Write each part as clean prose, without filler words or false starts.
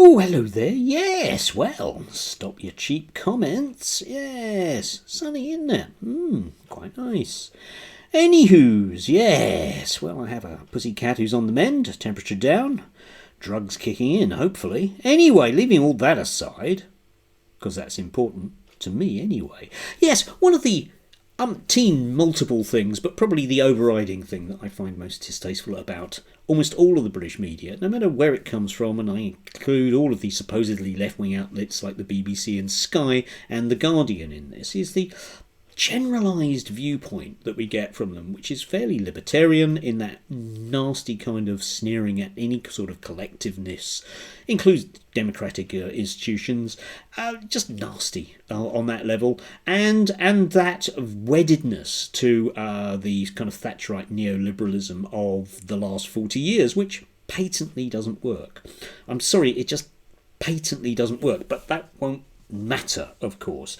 Oh, hello there. Yes, well, stop your cheap comments. Yes, sunny, isn't it? Quite nice. Anywho's, yes. Well, I have a pussycat who's on the mend, temperature down, drugs kicking in, hopefully. Anyway, leaving all that aside, because that's important to me anyway. Yes, one of the umpteen multiple things, but probably the overriding thing that I find most distasteful about almost all of the British media, no matter where it comes from, and I include all of the supposedly left-wing outlets like the BBC and Sky and The Guardian in this, is the generalised viewpoint that we get from them, which is fairly libertarian in that nasty kind of sneering at any sort of collectiveness, includes democratic institutions, just nasty on that level, and that weddedness to the kind of Thatcherite neoliberalism of the last 40 years, which patently doesn't work. I'm sorry, it just patently doesn't work, but that won't matter, of course.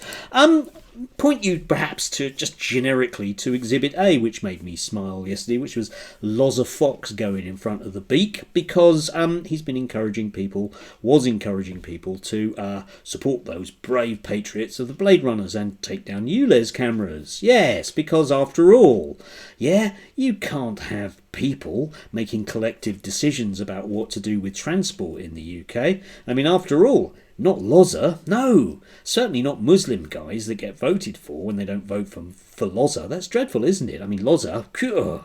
Point you perhaps to just generically to Exhibit A, which made me smile yesterday, which was Loza Fox going in front of the beak, because he's been was encouraging people to support those brave patriots of the Blade Runners and take down ULEZ cameras. Yes, because after all, you can't have people making collective decisions about what to do with transport in the UK. I mean, after all, not Loza, no, certainly not Muslim guys that get voted for when they don't vote for Loza. That's dreadful, isn't it? I mean, Loza,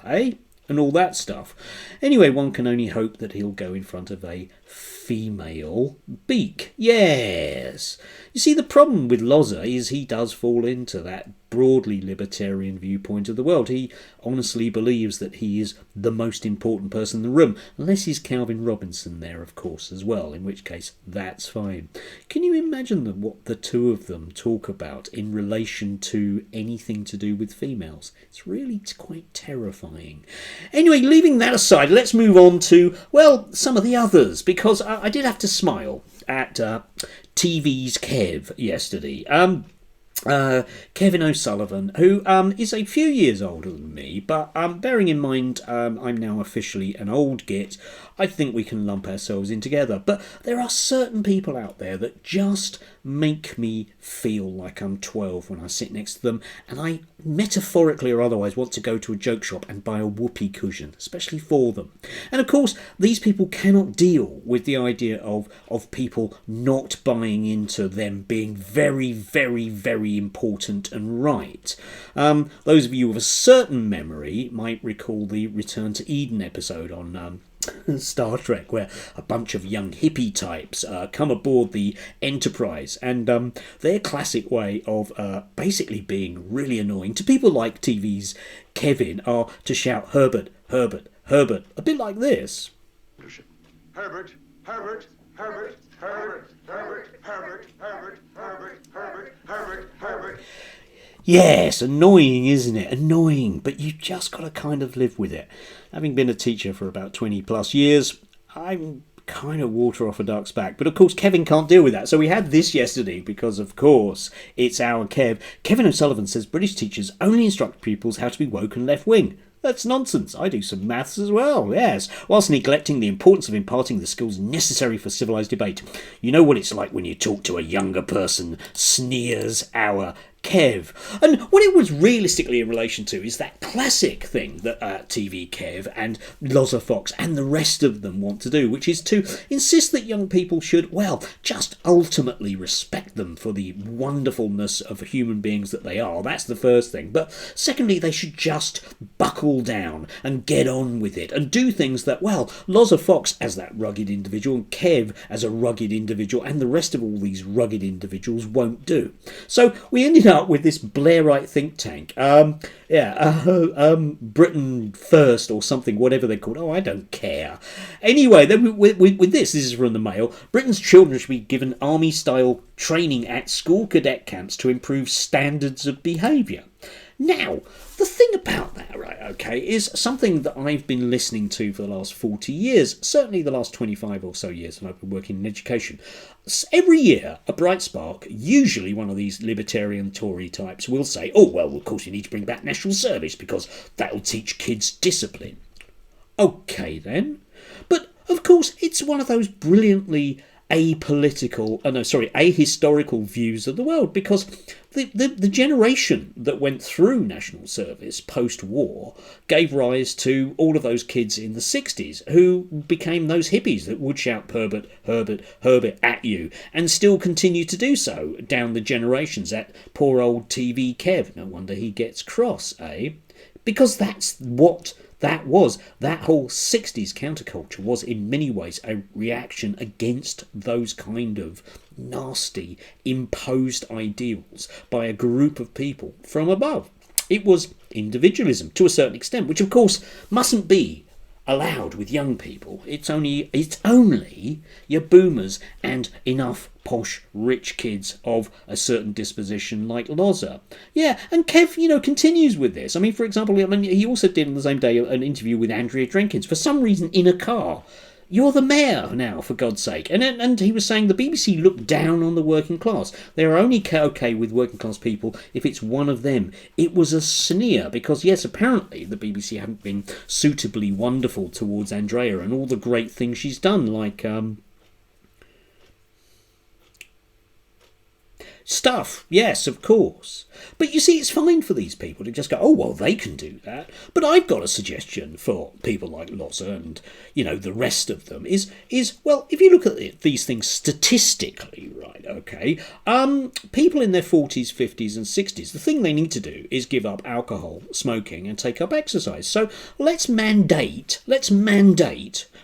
eh? And all that stuff. Anyway, one can only hope that he'll go in front of a female beak. Yes. You see, the problem with Loza is he does fall into that broadly libertarian viewpoint of the world. He honestly believes that he is the most important person in the room, unless he's Calvin Robinson there, of course, as well, in which case that's fine. Can you imagine what the two of them talk about in relation to anything to do with females? It's really quite terrifying. Anyway, leaving that aside, let's move on to, well, some of the others, because I did have to smile at TV's Kev yesterday. Kevin O'Sullivan, who is a few years older than me, but bearing in mind I'm now officially an old git, I think we can lump ourselves in together. But there are certain people out there that just make me feel like I'm 12 when I sit next to them, and I metaphorically or otherwise want to go to a joke shop and buy a whoopee cushion, especially for them. And of course, these people cannot deal with the idea of people not buying into them being very, very, very important and right. Those of you with a certain memory might recall the Return to Eden episode on Star Trek, where a bunch of young hippie types come aboard the Enterprise, and their classic way of basically being really annoying to people like TV's Kevin are to shout Herbert, Herbert, Herbert, a bit like this. Herbert, Herbert, Herbert, Herbert, Herbert, Herbert, Herbert, Herbert, Herbert, Herbert, Herbert. Yes, annoying, isn't it? Annoying, but you just got to kind of live with it. Having been a teacher for about 20 plus years, I'm kind of water off a duck's back. But of course, Kevin can't deal with that. So we had this yesterday because, of course, it's our Kev. Kevin O'Sullivan says British teachers only instruct pupils how to be woke and left-wing. That's nonsense. I do some maths as well, yes, whilst neglecting the importance of imparting the skills necessary for civilised debate. You know what it's like when you talk to a younger person, sneers our Kev. And what it was realistically in relation to is that classic thing that TV Kev and Loza Fox and the rest of them want to do, which is to insist that young people should, well, just ultimately respect them for the wonderfulness of human beings that they are. That's the first thing. But secondly, they should just buckle down and get on with it and do things that, well, Loza Fox as that rugged individual and Kev as a rugged individual and the rest of all these rugged individuals won't do. So we ended up with this Blairite think tank. Britain First or something, whatever they're called. Oh, I don't care. Anyway, then with this is from the Mail. Britain's children should be given army-style training at school cadet camps to improve standards of behaviour. Now, the thing about that, right, okay, is something that I've been listening to for the last 40 years, certainly the last 25 or so years when I've been working in education. Every year, a bright spark, usually one of these libertarian Tory types, will say, oh, well, of course you need to bring back national service because that'll teach kids discipline. Okay, then. But, of course, it's one of those brilliantly ahistorical views of the world, because the generation that went through national service post-war gave rise to all of those kids in the 60s who became those hippies that would shout Herbert, Herbert, Herbert at you, and still continue to do so down the generations. That poor old TV Kev, no wonder he gets cross, eh? Because that's what that was. That whole 60s counterculture was in many ways a reaction against those kind of nasty, imposed ideals by a group of people from above. It was individualism to a certain extent, which of course mustn't be allowed with young people. It's only your boomers and enough posh rich kids of a certain disposition like Loza. Yeah, and Kev, continues with this. I mean, for example, he also did on the same day an interview with Andrea Jenkins, for some reason in a car. You're the mayor now, for God's sake. And he was saying the BBC looked down on the working class. They're only okay with working class people if it's one of them. It was a sneer, because, yes, apparently the BBC haven't been suitably wonderful towards Andrea and all the great things she's done, like stuff, yes, of course. But you see, it's fine for these people to just go, oh, well, they can do that. But I've got a suggestion for people like Loza and, the rest of them is well, if you look at these things statistically, right, okay, people in their 40s, 50s and 60s, the thing they need to do is give up alcohol, smoking and take up exercise. So let's mandate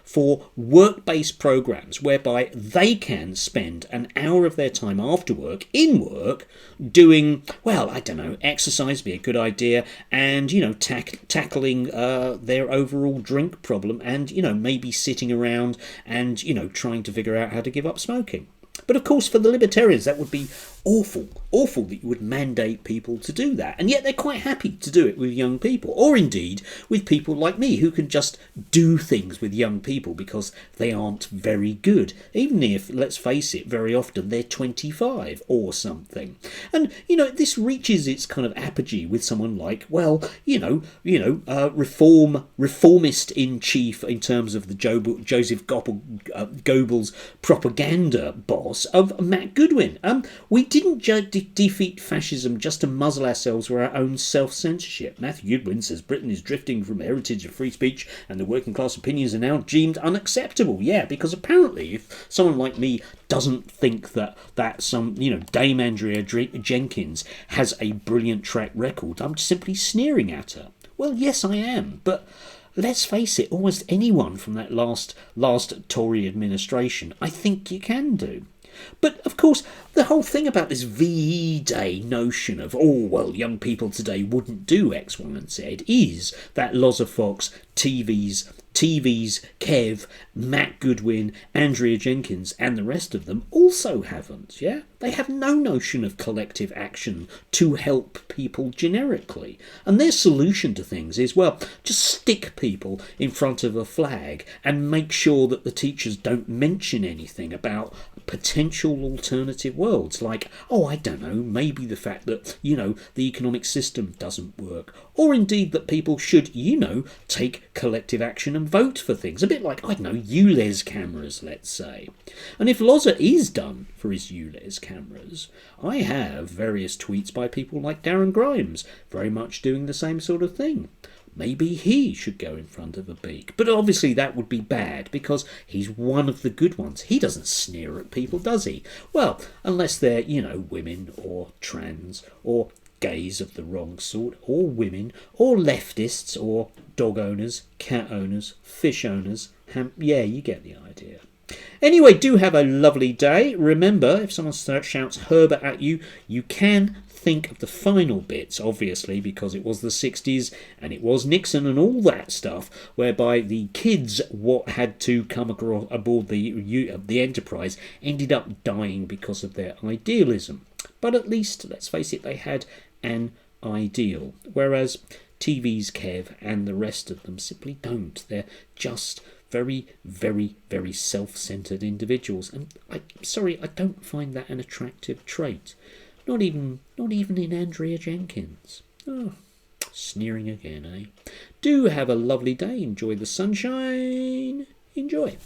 for work-based programs whereby they can spend an hour of their time after work in work doing, well, I don't know, exercise be a good idea, and tackling their overall drink problem, and maybe sitting around and trying to figure out how to give up smoking. But of course, for the Libertarians, that would be awful that you would mandate people to do that. And yet they're quite happy to do it with young people, or indeed with people like me who can just do things with young people because they aren't very good, even if, let's face it, very often they're 25 or something. And this reaches its kind of apogee with someone like, well, reformist in chief in terms of the Joseph Goebbels propaganda boss of Matt Goodwin. We didn't defeat fascism just to muzzle ourselves with our own self-censorship. Matthew Goodwin says Britain is drifting from the heritage of free speech and the working class opinions are now deemed unacceptable. Yeah, because apparently if someone like me doesn't think that some, Dame Andrea Jenkins has a brilliant track record, I'm simply sneering at her. Well, yes, I am, but let's face it, almost anyone from that last Tory administration, I think you can do. But, of course, the whole thing about this VE Day notion of, oh, well, young people today wouldn't do X, Y and Z is that Loza Fox, TV's, Kev, Matt Goodwin, Andrea Jenkins and the rest of them also haven't, yeah? They have no notion of collective action to help people generically. And their solution to things is, well, just stick people in front of a flag and make sure that the teachers don't mention anything about potential alternative worlds, like, oh, I don't know, maybe the fact that, the economic system doesn't work, or indeed that people should, take collective action and vote for things, a bit like, I don't know, ULEZ cameras, let's say. And if Loza is done for his ULEZ cameras, I have various tweets by people like Darren Grimes very much doing the same sort of thing. Maybe he should go in front of a beak. But obviously that would be bad, because he's one of the good ones. He doesn't sneer at people, does he? Well, unless they're, women or trans or gays of the wrong sort, or women, or leftists, or dog owners, cat owners, fish owners. Yeah, you get the idea. Anyway, do have a lovely day. Remember, if someone shouts Herbert at you, you can think of the final bits, obviously, because it was the 60s and it was Nixon and all that stuff, whereby the kids what had to come aboard the Enterprise ended up dying because of their idealism. But at least, let's face it, they had an ideal, whereas TV's Kev and the rest of them simply don't. They're just very, very, very self-centered individuals, and I don't find that an attractive trait. Not even in Andrea Jenkins. Oh, sneering again, eh? Do have a lovely day. Enjoy the sunshine. Enjoy.